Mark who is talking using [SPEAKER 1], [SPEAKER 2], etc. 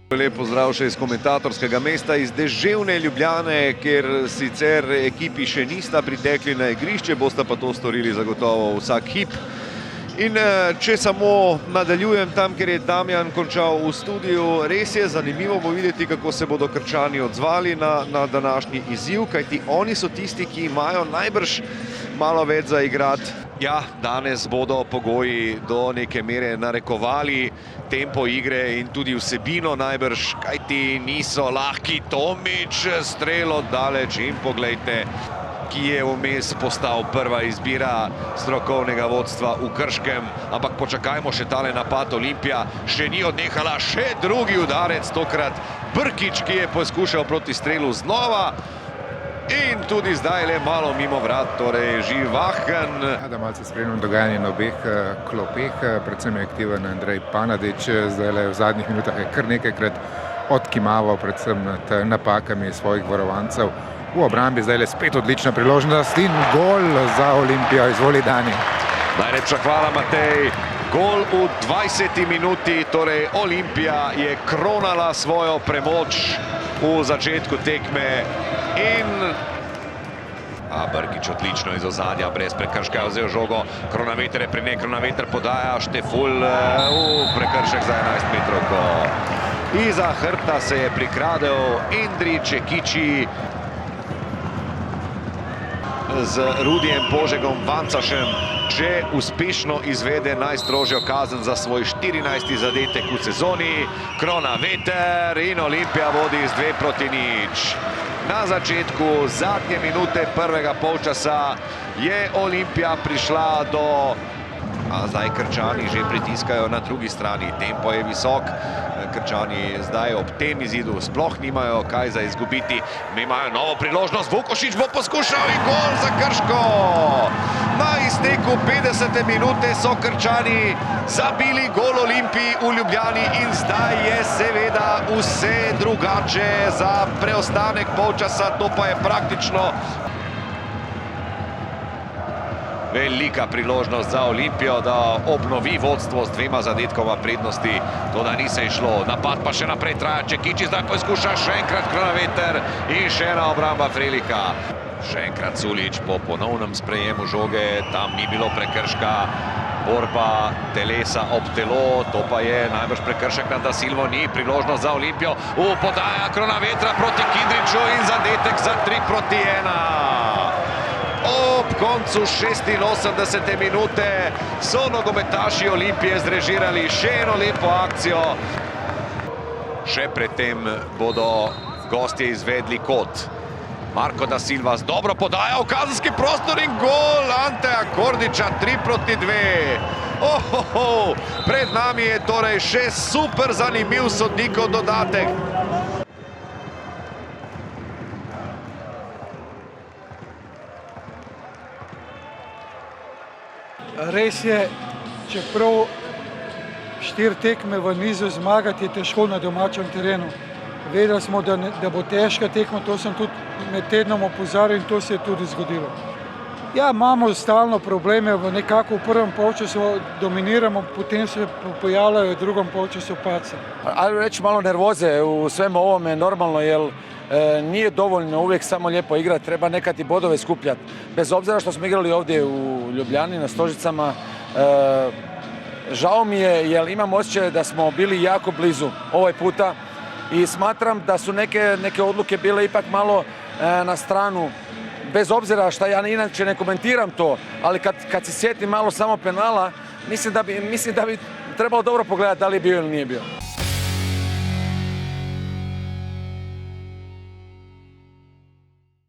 [SPEAKER 1] Lep pozdrav še iz komentatorskega mesta, iz deževne Ljubljane, kjer sicer ekipi še nista pritekli na igrišče, bosta pa to storili zagotovo vsak hip. In če samo nadaljujem tam, kjer je Damjan končal v studiu, res je zanimivo bo videti, kako se bodo Krčani odzvali na današnji izziv, kajti oni so tisti, ki imajo najbrž malo več za igrati. Ja, danes bodo pogoji do neke mere narekovali tempo igre in tudi vsebino najbrž, kajti niso lahki. Tomič, strel od daleč in poglejte, ki je vmes postal prva izbira strokovnega vodstva v Krškem. Ampak počakajmo še tale napad. Olimpija še ni odnehala, še drugi udarec, tokrat Brkić, ki je poskušal proti strelu znova. In tudi zdaj le malo mimo vrat, torej živahen.
[SPEAKER 2] Da malce spremljam dogajanje na obeh klopeh, predvsem je aktiven Andrej Panadič, zdaj le v zadnjih minutah je kar nekajkrat odkimaval predvsem nad napakami svojih varovancev. V obrambi zdaj le spet odlična priložnost in gol za Olimpijo. Izvoli, Dani.
[SPEAKER 1] Najlepša hvala, Matej. Gol v 20. minuti, torej Olimpija je kronala svojo premoč v začetku tekme. In Brkić odlično iz ozadja, brez prekrška je vzel žogo. Kronaveter je pri njej, Kronaveter podaja, Šteful prekršek za 11 metrovko. Iza hrbta se je prikradel Endrić Ekiči z Rudijem Požegom Vancašem, če uspešno izvede najstrožjo kazen za svoj 14. zadetek v sezoni. Kronaveter in Olimpija vodi z 2-0. Na začetku zadnje minute prvega polčasa je Olimpija prišla do... Zdaj Krčani že pritiskajo na drugi strani, tempo je visok. Krčani zdaj ob tem izidu sploh nimajo kaj za izgubiti. Imajo novo priložnost, Vukošić bo poskušal in gol za Krško. Na izteku 50. minute so Krčani zabili gol Olimpiji v Ljubljani in zdaj je seveda vse drugače za preostanek polčasa, to pa je praktično velika priložnost za Olimpijo, da obnovi vodstvo z 2 zadetkoma prednosti. To, da ni se išlo. Napad pa še naprej traja. Čekiči zdaj poskuša še enkrat Kronaveter in še ena obramba Frelika. Še enkrat Sulić po ponovnem sprejemu žoge. Tam ni bilo prekrška. Borba telesa ob telo. To pa je najbrž prekršek na Da Silvo. Ni priložnost za Olimpijo. Podaja Kronavetra proti Kidriču in zadetek za 3-1. Ob koncu 86. minute so nogometaši Olimpije zrežirali še eno lepo akcijo. Še predtem bodo gostje izvedli kot. Marko Da Silva z dobro podajo v kazenski prostor in gol Anteja Kordića, 3-2. Pred nami je torej še super zanimiv sodnikov dodatek.
[SPEAKER 3] Res je, čeprav 4 tekme v nizu zmagati je težko na domačem terenu. Vedeli smo, da bo težka tekma, to sem tudi med tednom opozarjal in to se je tudi zgodilo. Ja, imamo stalno probleme, nekako v prvem polčasu dominiramo, potem se pojavljajo v drugom polčasu pace.
[SPEAKER 4] Ali reći malo nervoze u svemu ovome normalno, jer nije dovoljno uvijek samo lijepo igrati, treba nekad i bodove skupljati. Bez obzira što smo igrali ovdje u Ljubljani na Stožicama, žao mi je jer imam osjećaj da smo bili jako blizu ovaj puta i smatram da su neke odluke bile ipak malo na stranu. Bez obzira što ja inače ne komentiram to, ali kad se sjetim malo samo penala, mislim da bi trebalo dobro pogledati da li je bio ili nije bio.